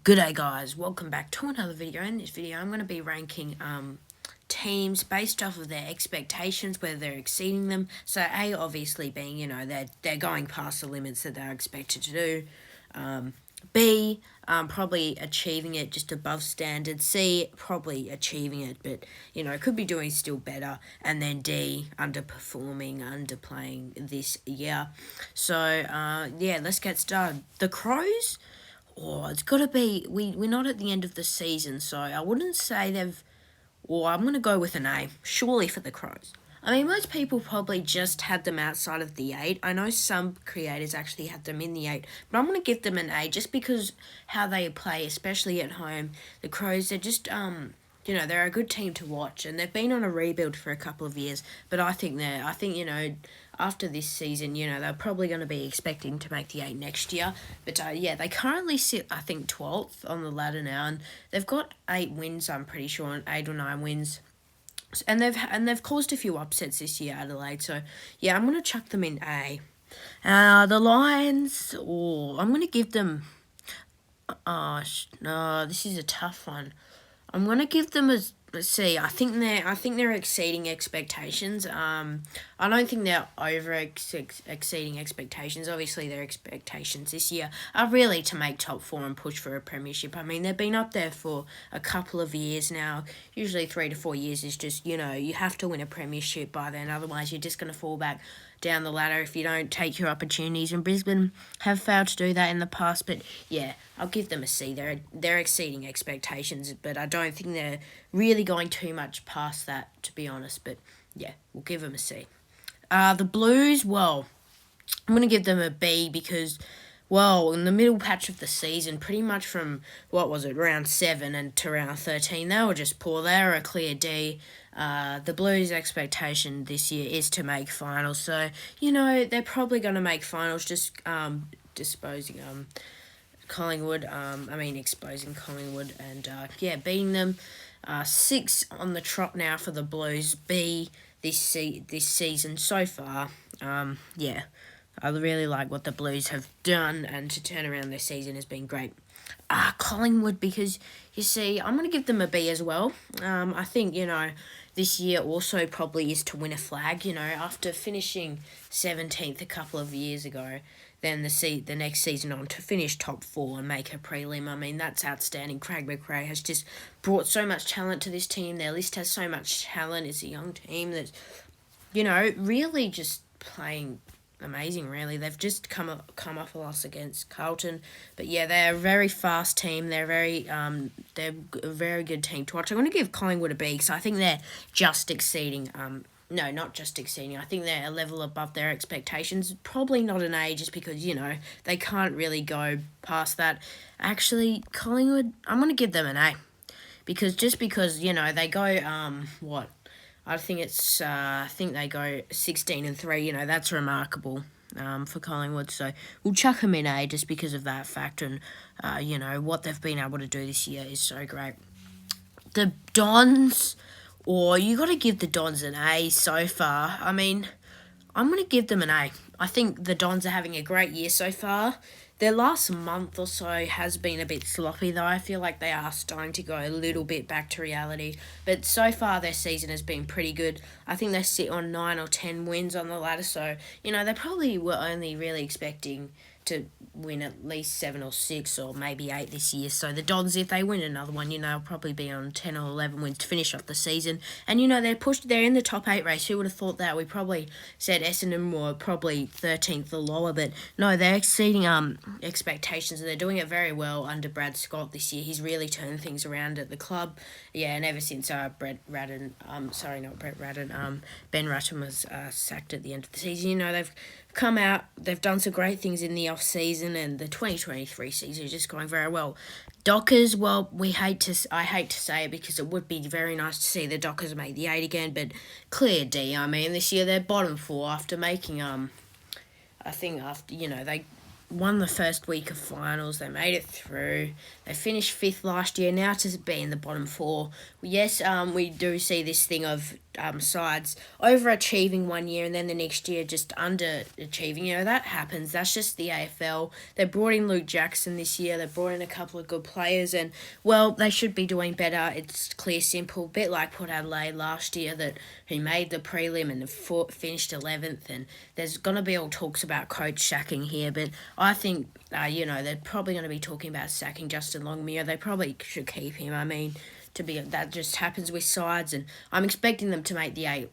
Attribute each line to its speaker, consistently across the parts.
Speaker 1: G'day guys, welcome back to another video. In this video I'm going to be ranking teams based off of their expectations, whether they're exceeding them. So A obviously being, they're going past the limits that they're expected to do. B, probably achieving it just above standard. C, probably achieving it, but, could be doing still better. And then D, underperforming, underplaying this year. So, let's get started. The Crows, it's got to be, we're not at the end of the season, so I wouldn't say they've, I'm going to go with an A, surely for the Crows. I mean, most people probably just had them outside of the 8. I know some creators actually had them in the 8, but I'm going to give them an A just because how they play, especially at home. The Crows, they're just, they're a good team to watch, and they've been on a rebuild for a couple of years, but I think, after this season, they're probably going to be expecting to make the 8 next year. But, they currently sit, I think, 12th on the ladder now, and they've got 8 wins, I'm pretty sure, and 8 or 9 wins. And they've caused a few upsets this year, Adelaide. So, I'm going to chuck them in A. The Lions, I'm going to give them... no, this is a tough one. I'm going to give them a... Let's see. I think they're exceeding expectations. I don't think they're exceeding expectations. Obviously, their expectations this year are really to make top 4 and push for a premiership. I mean, they've been up there for a couple of years now. Usually 3 to 4 years is just, you have to win a premiership by then. Otherwise, you're just going to fall back down the ladder if you don't take your opportunities. And Brisbane have failed to do that in the past. But, I'll give them a C. They're exceeding expectations, but I don't think they're really going too much past that, to be honest. But, we'll give them a C. The Blues, I'm going to give them a B because, in the middle patch of the season, pretty much from, round 7 and to round 13, they were just poor. They were a clear D. The Blues' expectation this year is to make finals. So, they're probably going to make finals, just exposing Collingwood and, beating them. 6 on the trot now for the Blues. B this season so far. I really like what the Blues have done, and to turn around their season has been great. Collingwood, because, you see, I'm going to give them a B as well. I think, this year also probably is to win a flag, after finishing 17th a couple of years ago, then the next season on to finish top 4 and make a prelim. I mean, that's outstanding. Craig McRae has just brought so much talent to this team. Their list has so much talent. It's a young team that's, really just playing amazing, really. They've just come off a loss against Carlton. But, they're a very fast team. They're a very good team to watch. I'm going to give Collingwood a B because I think they're just exceeding... No, not just exceeding. I think they're a level above their expectations. Probably not an A just because, they can't really go past that. Actually, Collingwood, I'm going to give them an A. Because they go, I think they go 16-3. That's remarkable for Collingwood. So we'll chuck them in A just because of that fact. And, what they've been able to do this year is so great. The Dons... you got to give the Dons an A so far. I mean, I'm going to give them an A. I think the Dons are having a great year so far. Their last month or so has been a bit sloppy, though. I feel like they are starting to go a little bit back to reality. But so far, their season has been pretty good. I think they sit on 9 or 10 wins on the ladder. So, they probably were only really expecting to win at least 7 or 6 or maybe 8 this year. So the Dons, if they win another one, they'll probably be on 10 or 11 wins to finish off the season. And, they're in the top 8 race. Who would have thought that? We probably said Essendon were probably 13th or lower, but no, they're exceeding expectations, and they're doing it very well under Brad Scott this year. He's really turned things around at the club. And ever since Ben Ratten was sacked at the end of the season, they've come out, they've done some great things in the off-season, and the 2023 season is just going very well. Dockers, I hate to say it because it would be very nice to see the Dockers make the 8 again, but clear D. I mean, this year they're bottom 4 after making, they won the first week of finals. They made it through. They finished 5th last year. Now to be in the bottom 4. Yes, we do see this thing of sides overachieving one year and then the next year just underachieving. That happens. That's just the AFL. They brought in Luke Jackson this year. They brought in a couple of good players, and well, they should be doing better. It's clear, simple. Bit like Port Adelaide last year, that who made the prelim and finished 11th. And there's gonna be all talks about coach sacking here, but I think they're probably going to be talking about sacking Justin Longmire. They probably should keep him. I mean, that just happens with sides, and I'm expecting them to make the 8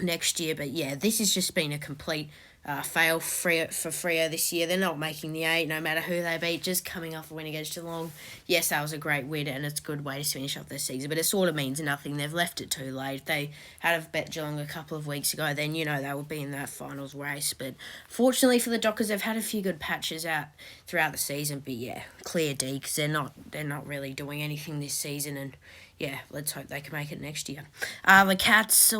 Speaker 1: next year. But yeah, this has just been a complete fail for Freo this year. They're not making the 8, no matter who they beat. Just coming off a win against Geelong. Yes, that was a great win, and it's a good way to finish off their season, but it sort of means nothing. They've left it too late. They had have bet Geelong a couple of weeks ago, then they would be in that finals race. But fortunately for the Dockers, they've had a few good patches out throughout the season. But yeah, clear D, because they're not really doing anything this season, and yeah, let's hope they can make it next year. The Cats, you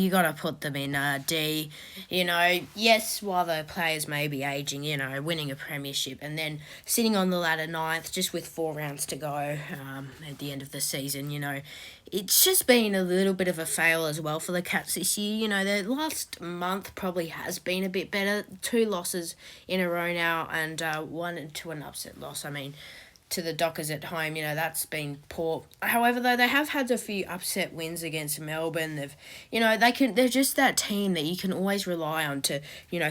Speaker 1: got to put them in D. Yes, while the players may be aging, winning a premiership and then sitting on the ladder 9th just with 4 rounds to go at the end of the season, it's just been a little bit of a fail as well for the Cats this year. The last month probably has been a bit better. 2 losses in a row now, and 1 to an upset loss. I mean, to the Dockers at home, that's been poor. However, though, they have had a few upset wins against Melbourne. They're just that team that you can always rely on to,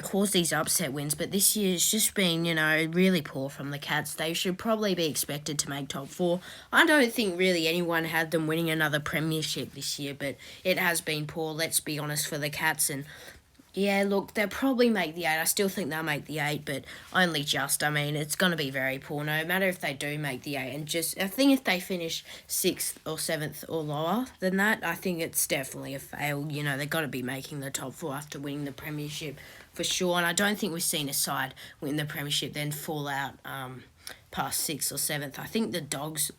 Speaker 1: cause these upset wins. But this year's just been, really poor from the Cats. They should probably be expected to make top 4. I don't think really anyone had them winning another premiership this year, but it has been poor, let's be honest, for the Cats. And yeah, look, they'll probably make the 8. I still think they'll make the 8, but only just. I mean, it's going to be very poor, no matter if they do make the 8. And I think if they finish 6th or 7th or lower than that, I think it's definitely a fail. They've got to be making the top 4 after winning the premiership for sure. And I don't think we've seen a side win the premiership then fall out past 6th or 7th. I think the Dogs,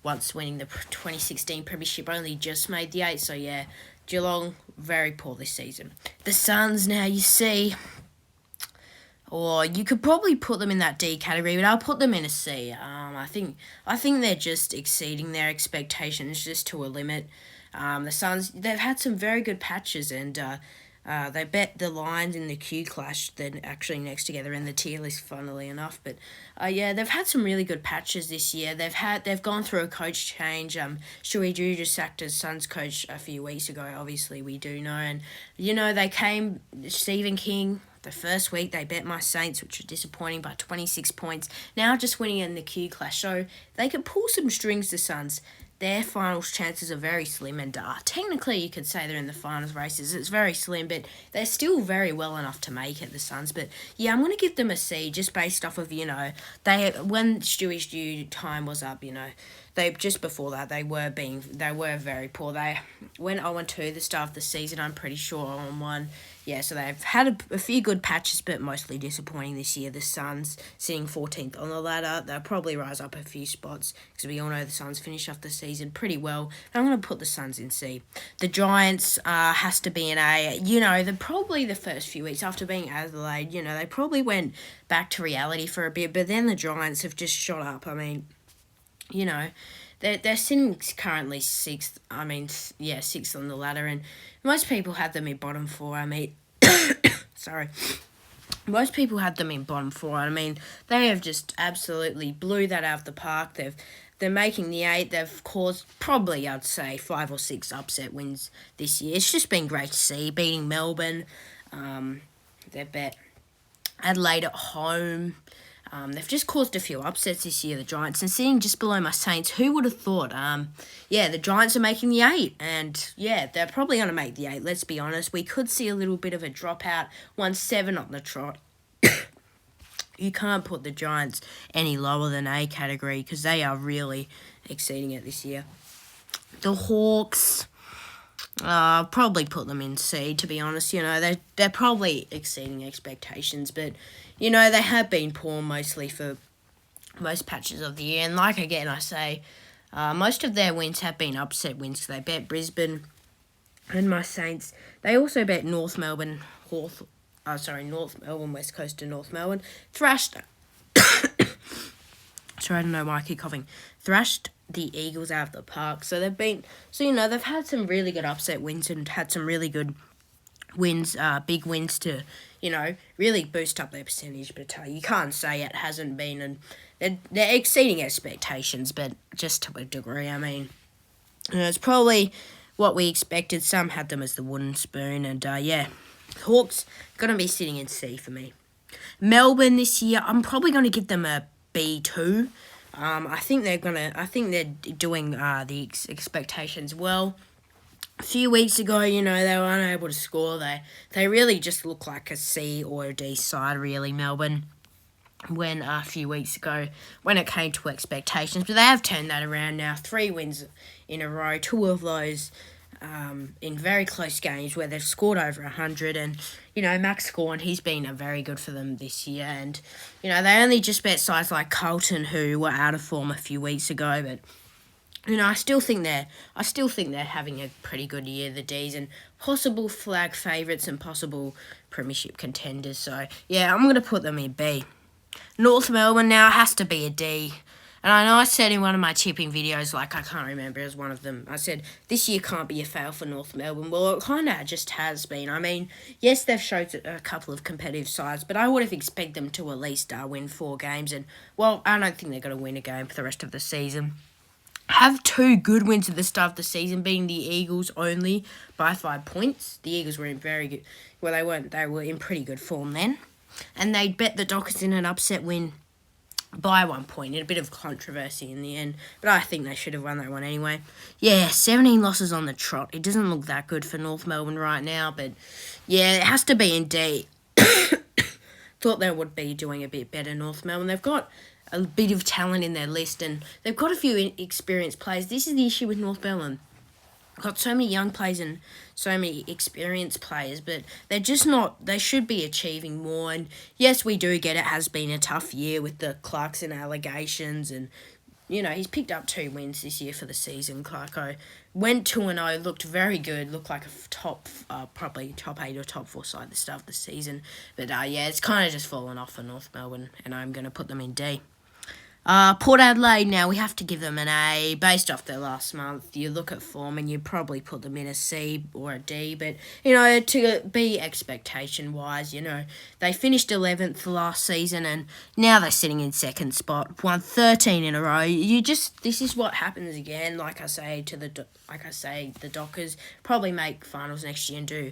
Speaker 1: once winning the 2016 premiership, only just made the 8. So yeah, Geelong, very poor this season. The Suns, now you see, or you could probably put them in that D category, but I'll put them in a C. I think they're just exceeding their expectations just to a limit. The Suns, they've had some very good patches, and they bet the Lions in the Q Clash. They're actually next together in the tier list, funnily enough. But yeah, they've had some really good patches this year. They've gone through a coach change. Shuey Drew just sacked as Suns coach a few weeks ago. Obviously, we do know, and they came Stephen King. The first week, they bet my Saints, which was disappointing, by 26 points. Now just winning in the Q Clash. So they could pull some strings, the Suns. Their finals chances are very slim, and technically you could say they're in the finals races. It's very slim, but they're still very well enough to make it, the Suns. But yeah, I'm going to give them a C just based off of, when Stewie's due time was up, they just before that they were very poor. They went 0-2 the start of the season, I'm pretty sure, 0-1. Yeah, so they've had a few good patches, but mostly disappointing this year. The Suns sitting 14th on the ladder. They'll probably rise up a few spots, because we all know the Suns finish off the season pretty well. I'm going to put the Suns in C. The Giants has to be an A. Probably the first few weeks after being Adelaide, they probably went back to reality for a bit, but then the Giants have just shot up. I mean, they're sitting currently 6th. I mean, 6th on the ladder, and most people had them in bottom 4. I mean, sorry. Most people had them in bottom 4. I mean, they have just absolutely blew that out of the park. They're making the 8. They've caused probably, I'd say, 5 or 6 upset wins this year. It's just been great to see. Beating Melbourne. They bet Adelaide at home. They've just caused a few upsets this year, the Giants, and sitting just below my Saints. Who would have thought? The Giants are making the 8, and yeah, they're probably going to make the 8, let's be honest. We could see a little bit of a dropout, 1-7 on the trot. You can't put the Giants any lower than A category, because they are really exceeding it this year. The Hawks, I'll probably put them in C, to be honest. They're probably exceeding expectations, but they have been poor mostly for most patches of the year. And like again, I say, most of their wins have been upset wins. So they bet Brisbane and my Saints. They also bet North Melbourne, North Melbourne, West Coast to North Melbourne. Thrashed. Sorry, I don't know why I keep coughing. Thrashed the Eagles out of the park. So they've had some really good upset wins and had some really good wins, big wins to, really boost up their percentage. But you can't say it hasn't been, and they're exceeding expectations, but just to a degree. I mean, it's probably what we expected. Some had them as the wooden spoon, and Hawks gonna be sitting in C for me. Melbourne this year, I'm probably gonna give them a B2. I think they're doing the expectations well. A few weeks ago, they were unable to score. They really just look like a C or a D side, really, Melbourne. When a few weeks ago, when it came to expectations, but they have turned that around now. 3 wins in a row, 2 of those in very close games where they've scored over 100, and Max Gawn, he's been very good for them this year, and they only just bet sides like Carlton, who were out of form a few weeks ago, but I still think they're having a pretty good year, the D's, and possible flag favourites and possible premiership contenders. So yeah, I'm gonna put them in B. North Melbourne now has to be a D. And I know I said in one of my tipping videos, I can't remember, it was one of them, I said, this year can't be a fail for North Melbourne. Well, it kind of just has been. I mean, yes, they've showed a couple of competitive sides, but I would have expected them to at least win 4 games. And, well, I don't think they're going to win a game for the rest of the season. Have 2 good wins at the start of the season, being the Eagles only by 5 points. The Eagles were in very good, well, they were in pretty good form then. And they bet the Dockers in an upset win by 1 point, in a bit of controversy in the end, but I think they should have won that one anyway. Yeah, 17 losses on the trot. It doesn't look that good for North Melbourne right now, but yeah, it has to be in D. Thought they would be doing a bit better, North Melbourne. They've got a bit of talent in their list, and they've got a few experienced players. This is the issue with North Melbourne. Got so many young players and so many experienced players, but they're just not. They should be achieving more. And yes, we do get it has been a tough year with the Clarkson allegations, and he's picked up 2 wins this year for the season. Clarko went 2-0, looked very good, looked like a probably top 8 or top 4 side at the start of the season. But it's kind of just fallen off for North Melbourne, and I'm going to put them in D. Port Adelaide, now we have to give them an A based off their last month. You look at form and you probably put them in a C or a D, but to be expectation wise, they finished 11th last season and now they're sitting in 2nd spot, won 13 in a row. This is what happens again. Like I say, the Dockers probably make finals next year and do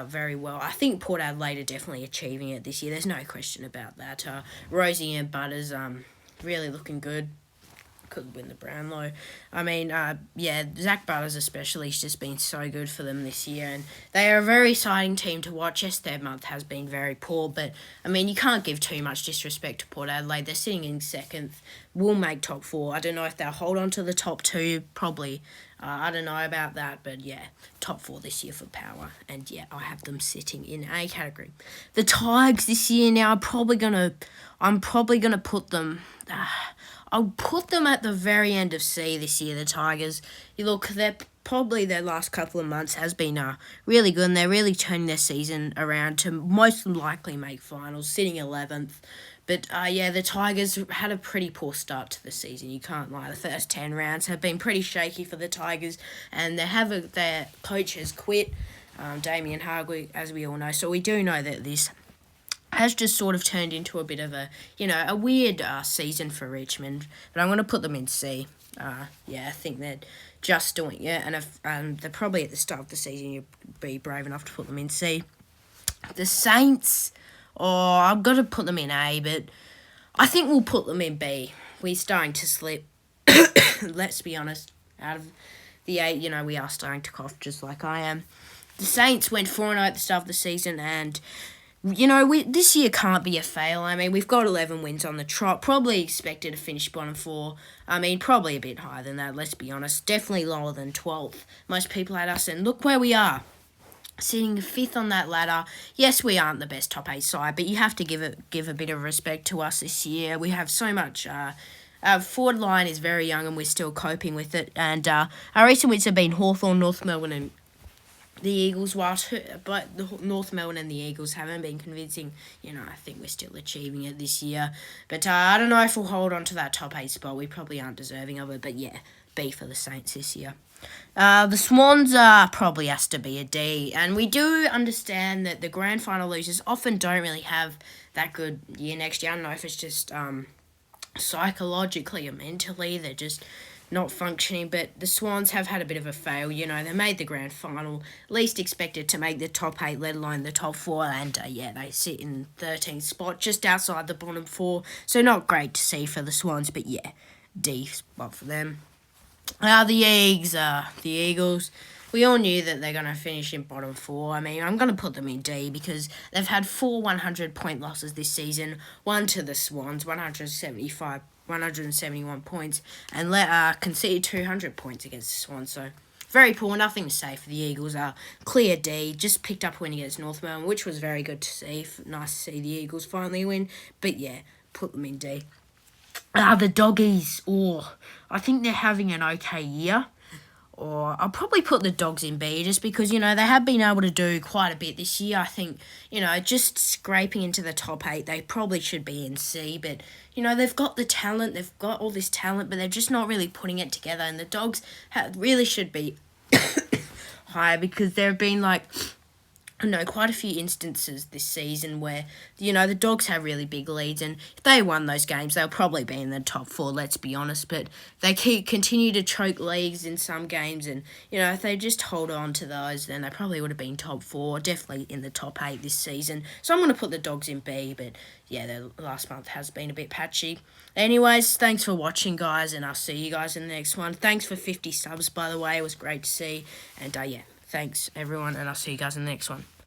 Speaker 1: very well. I think Port Adelaide are definitely achieving it this year. There's no question about that. Rosie and Butters, really looking good. Could win the Brownlow. I mean, Zach Butters especially has just been so good for them this year, and they are a very exciting team to watch. Yes, their month has been very poor, but, I mean, you can't give too much disrespect to Port Adelaide. They're sitting in 2nd, will make top 4. I don't know if they'll hold on to the top 2, probably. I don't know about that, but yeah, top 4 this year for power, and yeah, I have them sitting in A category. The Tigers this year now, I'm probably gonna put them. I'll put them at the very end of C this year. The Tigers. You look, their last couple of months has been really good, and they're really turning their season around to most likely make finals, sitting 11th. But, the Tigers had a pretty poor start to the season. You can't lie. The first 10 rounds have been pretty shaky for the Tigers, and their coach has quit, Damien Hardwick, as we all know. So we do know that this has just sort of turned into a bit of a weird season for Richmond. But I'm going to put them in C. I think they're just doing it. And if they're probably at the start of the season, you'd be brave enough to put them in C. The Saints, I've got to put them in A, but I think we'll put them in B. We're starting to slip. Let's be honest. Out of the A, we are starting to cough just like I am. The Saints went 4-0 at the start of the season, and this year can't be a fail. I mean, we've got 11 wins on the trot. Probably expected to finish bottom 4. I mean, probably a bit higher than that, let's be honest. Definitely lower than 12th. Most people had us, and look where we are. Sitting 5th on that ladder. Yes, we aren't the best top 8 side, but you have to give a bit of respect to us this year. We have so much. Our forward line is very young, and we're still coping with it. And our recent wins have been Hawthorn, North Melbourne, and the Eagles, whilst but the North Melbourne and the Eagles haven't been convincing, I think we're still achieving it this year. But I don't know if we'll hold on to that top 8 spot. We probably aren't deserving of it. But yeah, B for the Saints this year. The Swans probably has to be a D. And we do understand that the grand final losers often don't really have that good year next year. I don't know if it's just psychologically or mentally. They're just not functioning, but the Swans have had a bit of a fail. They made the grand final, least expected to make the top 8, let alone the top 4, and they sit in 13th spot, just outside the bottom 4, so not great to see for the Swans, but yeah, D spot for them. The Eagles, we all knew that they're going to finish in bottom 4. I mean, I'm going to put them in D because they've had 4 100-point losses this season, one to the Swans, 171 points, and conceded 200 points against the Swans. So very poor, nothing to say for the Eagles. Clear D, just picked up a win against North Melbourne, which was very good to see. Nice to see the Eagles finally win. But yeah, put them in D. The Doggies, I think they're having an okay year. Or I'll probably put the Dogs in B just because, they have been able to do quite a bit this year. I think, just scraping into the top 8, they probably should be in C. But, they've got the talent, they've got all this talent, but they're just not really putting it together. And the Dogs really should be higher because there have been, quite a few instances this season where, the Dogs have really big leads, and if they won those games, they'll probably be in the top 4, let's be honest, but they continue to choke leagues in some games, and, if they just hold on to those, then they probably would have been top 4, definitely in the top 8 this season, so I'm going to put the Dogs in B, but, yeah, the last month has been a bit patchy. Anyways, thanks for watching, guys, and I'll see you guys in the next one. Thanks for 50 subs, by the way, it was great to see, and, thanks, everyone, and I'll see you guys in the next one.